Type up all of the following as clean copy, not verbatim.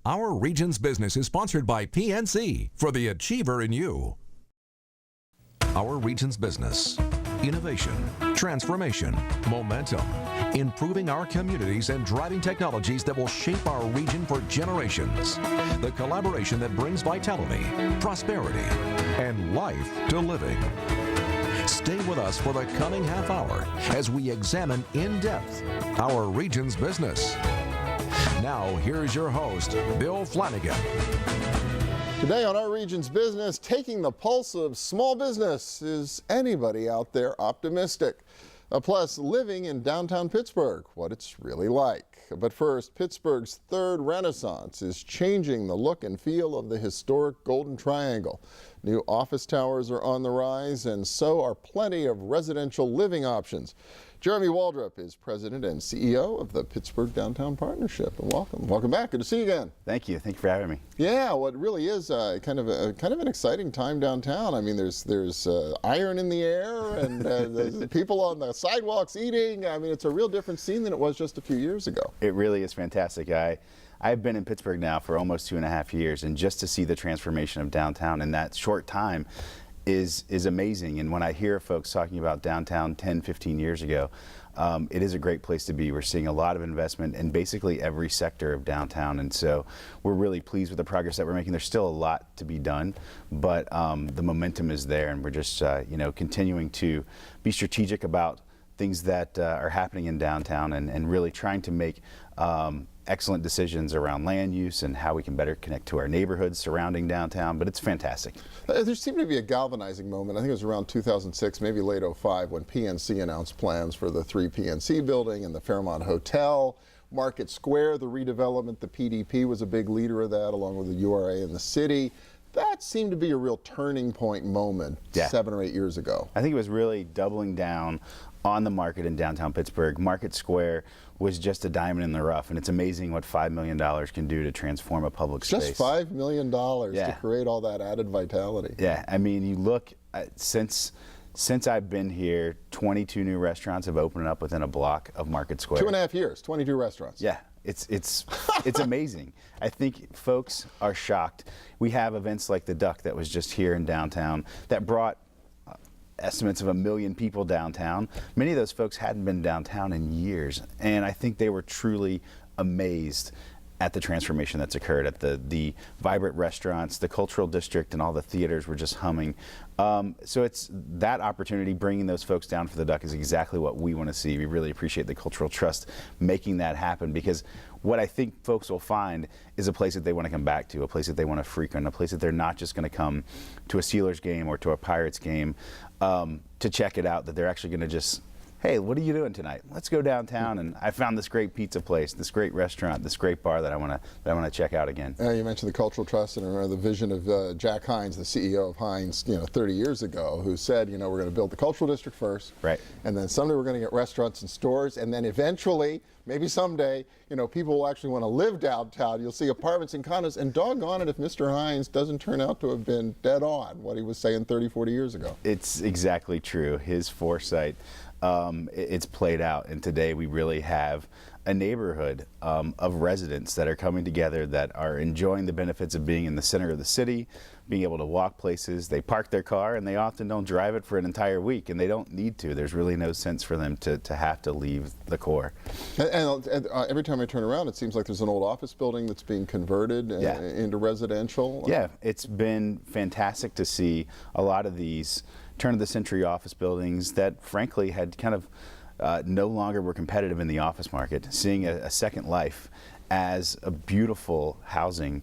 Our Region's Business is sponsored by PNC for the achiever in you. Our Region's Business. Innovation, transformation, momentum, improving our communities and driving technologies that will shape our region for generations. The collaboration that brings vitality, prosperity, and life to living. Stay with us for the coming half hour as we examine in depth our region's business. Now, here's your host, Bill Flanagan. Today on Our Region's Business, taking the pulse of small business. Is anybody out there optimistic? Plus, living in downtown Pittsburgh, what it's really like. But first, Pittsburgh's third renaissance is changing the look and feel of the historic Golden Triangle. New office towers are on the rise, and so are plenty of residential living options. Jeremy Waldrup is president and CEO of the Pittsburgh Downtown Partnership. And welcome back. Good to see you again. Thank you for having me. Yeah, well, it really is kind of an exciting time downtown. I mean, there's iron in the air, and there's people on the sidewalks eating. I mean, it's a real different scene than it was just a few years ago. It really is fantastic. I've been in Pittsburgh now for almost 2.5 years, and just to see the transformation of downtown in that short time is amazing. And when I hear folks talking about downtown 10, 15 years ago, it is a great place to be. We're seeing a lot of investment in basically every sector of downtown, and so we're really pleased with the progress that we're making. There's still a lot to be done, but the momentum is there, and we're just continuing to be strategic about things that are happening in downtown, and really trying to make excellent decisions around land use and how we can better connect to our neighborhoods surrounding downtown, but it's fantastic. There seemed to be a galvanizing moment. I think it was around 2006, maybe late 05, when PNC announced plans for the 3 PNC building and the Fairmont Hotel. Market Square, the redevelopment, the PDP was a big leader of that, along with the URA and the city. That seemed to be a real turning point moment 7 or 8 years ago. I think it was really doubling down on the market in downtown Pittsburgh. Market Square was just a diamond in the rough, and it's amazing what $5 million can do to transform a public space. Just $5 million to create all that added vitality. Yeah, I mean, you look at, since I've been here, 22 new restaurants have opened up within a block of Market Square. 2.5 years, 22 restaurants. Yeah. It's amazing. I think folks are shocked. We have events like the Duck that was just here in downtown that brought estimates of 1 million people downtown. Many of those folks hadn't been downtown in years, and I think they were truly amazed at the transformation that's occurred, at the vibrant restaurants, the cultural district, and all the theaters were just humming. So it's that opportunity, bringing those folks down for the Duck, is exactly what we want to see. We really appreciate the Cultural Trust making that happen, because what I think folks will find is a place that they want to come back to, a place that they want to frequent, a place that they're not just going to come to a Steelers game or to a Pirates game to check it out, that they're actually going to just, hey, what are you doing tonight? Let's go downtown, and I found this great pizza place, this great restaurant, this great bar that I want to check out again. You mentioned the Cultural Trust, and I remember the vision of Jack Hines, the CEO of Hines, 30 years ago, who said, we're going to build the cultural district first, right, and then someday we're going to get restaurants and stores, and then eventually, maybe someday, people will actually want to live downtown. You'll see apartments and condos, and doggone it if Mr. Hines doesn't turn out to have been dead on what he was saying 30, 40 years ago. It's exactly true. His foresight, it's played out, and today we really have a neighborhood of residents that are coming together, that are enjoying the benefits of being in the center of the city, being able to walk places. They park their car, and they often don't drive it for an entire week, and they don't need to. There's really no sense for them to have to leave the core. And every time I turn around, it seems like there's an old office building that's being converted into residential. Yeah, it's been fantastic to see a lot of these turn-of-the-century office buildings that frankly had kind of no longer were competitive in the office market, seeing a second life as a beautiful housing.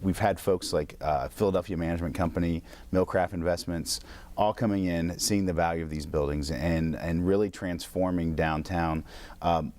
We've had folks like Philadelphia Management Company, Millcraft Investments, all coming in, seeing the value of these buildings and really transforming downtown.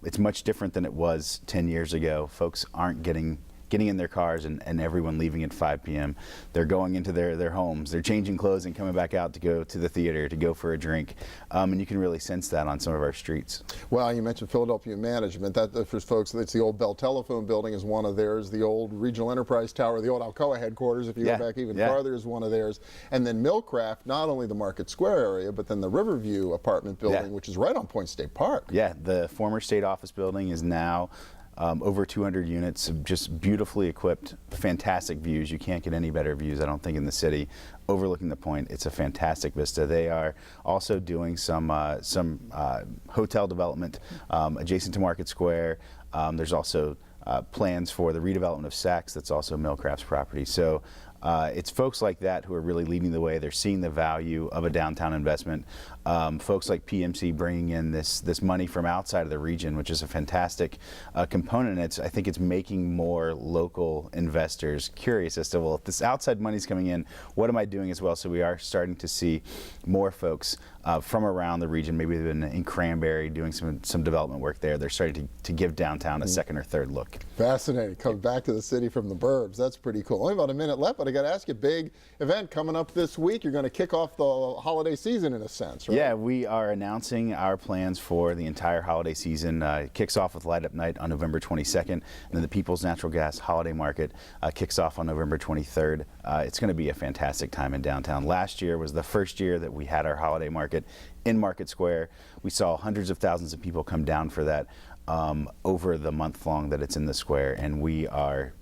It's much different than it was 10 years ago. Folks aren't getting in their cars and everyone leaving at 5 p.m. They're going into their homes. They're changing clothes and coming back out to go to the theater, to go for a drink. And you can really sense that on some of our streets. Well, you mentioned Philadelphia Management. That for folks, it's the old Bell Telephone building is one of theirs. The old Regional Enterprise Tower, the old Alcoa headquarters, if you go back even farther, is one of theirs. And then Millcraft, not only the Market Square area, but then the Riverview apartment building, which is right on Point State Park. Yeah, the former state office building is now over 200 units, just beautifully equipped, fantastic views. You can't get any better views, I don't think, in the city. Overlooking the point, it's a fantastic vista. They are also doing some hotel development adjacent to Market Square. There's also plans for the redevelopment of Saks. That's also Millcraft's property. So it's folks like that who are really leading the way. They're seeing the value of a downtown investment. Folks like PMC bringing in this money from outside of the region, which is a fantastic component. I think it's making more local investors curious as to, well, if this outside money is coming in, what am I doing as well? So we are starting to see more folks from around the region, maybe even in Cranberry, doing some development work there. They're starting to give downtown a second or third look. Fascinating. Coming back to the city from the burbs. That's pretty cool. Only about a minute left, but I got to ask you, big event coming up this week. You're going to kick off the holiday season in a sense, right? Yeah, we are announcing our plans for the entire holiday season. It kicks off with Light Up Night on November 22nd, and then the People's Natural Gas Holiday Market kicks off on November 23rd. It's going to be a fantastic time in downtown. Last year was the first year that we had our holiday market in Market Square. We saw hundreds of thousands of people come down for that over the month long that it's in the square, and we are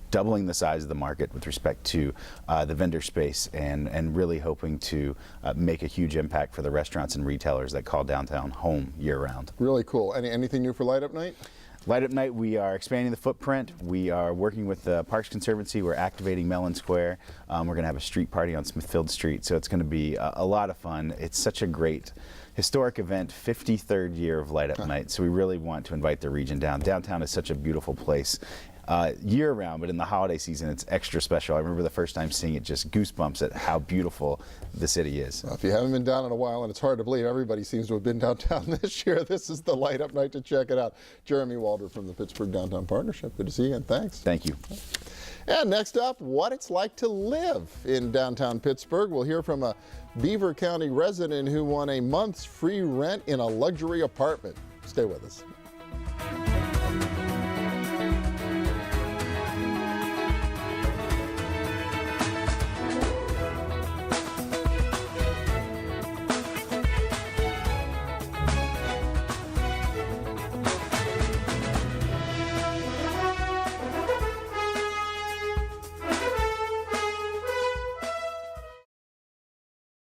doubling the size of the market with respect to the vendor space, and really hoping to make a huge impact for the restaurants and retailers that call downtown home year-round. Really cool. Anything new for Light Up Night? Light Up Night, we are expanding the footprint. We are working with the Parks Conservancy. We're activating Mellon Square. We're going to have a street party on Smithfield Street, so it's going to be a lot of fun. It's such a great historic event, 53rd year of Light Up Night, so we really want to invite the region down. Downtown is such a beautiful place year-round, but in the holiday season it's extra special. I remember the first time seeing it, just goosebumps at how beautiful the city is. Well, if you haven't been down in a while, and it's hard to believe everybody seems to have been downtown this year, this is the Light Up Night to check it out. Jeremy Waldrup from the Pittsburgh Downtown Partnership. Good to see you again. Thanks. Thank you. And next up, what it's like to live in downtown Pittsburgh. We'll hear from a Beaver County resident who won a month's free rent in a luxury apartment. Stay with us.